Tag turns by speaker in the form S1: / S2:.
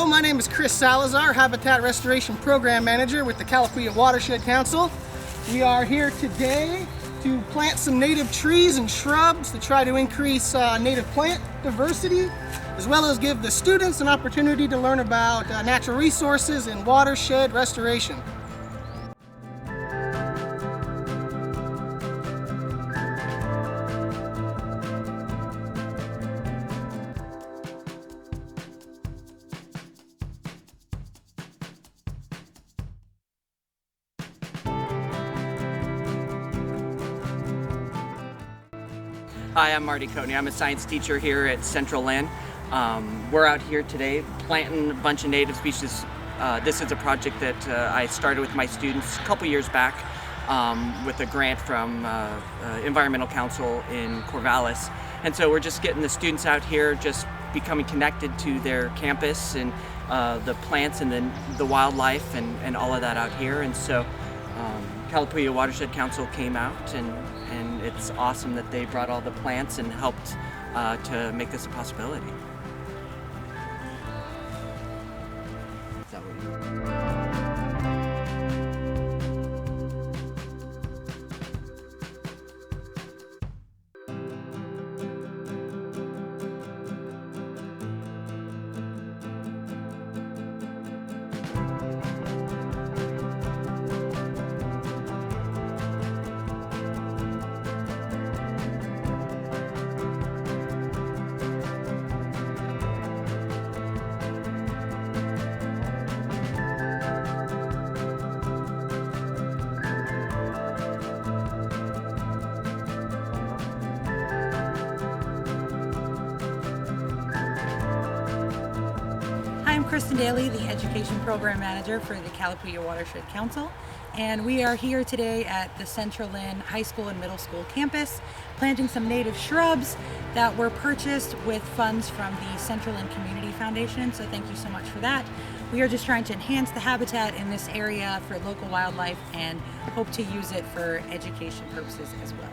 S1: Hello, my name is Chris Salazar, Habitat Restoration Program Manager with the Calapooia Watershed Council. We are here today to plant some native trees and shrubs to try to increase native plant diversity, as well as give the students an opportunity to learn about natural resources and watershed restoration.
S2: Hi, I'm Marty Coatney. I'm a science teacher here at Central Linn. We're out here today planting a bunch of native species. This is a project that I started with my students a couple years back with a grant from Environmental Council in Corvallis. And so we're just getting the students out here, just becoming connected to their campus and the plants and the wildlife and all of that out here. And so Calapooia Watershed Council came out, and it's awesome that they brought all the plants and helped to make this a possibility. Is that what you...
S3: I'm Kristen Daly, the Education Program Manager for the Calapooia Watershed Council, and we are here today at the Central Linn High School and Middle School campus planting some native shrubs that were purchased with funds from the Central Linn Community Foundation, so thank you so much for that. We are just trying to enhance the habitat in this area for local wildlife and hope to use it for education purposes as well.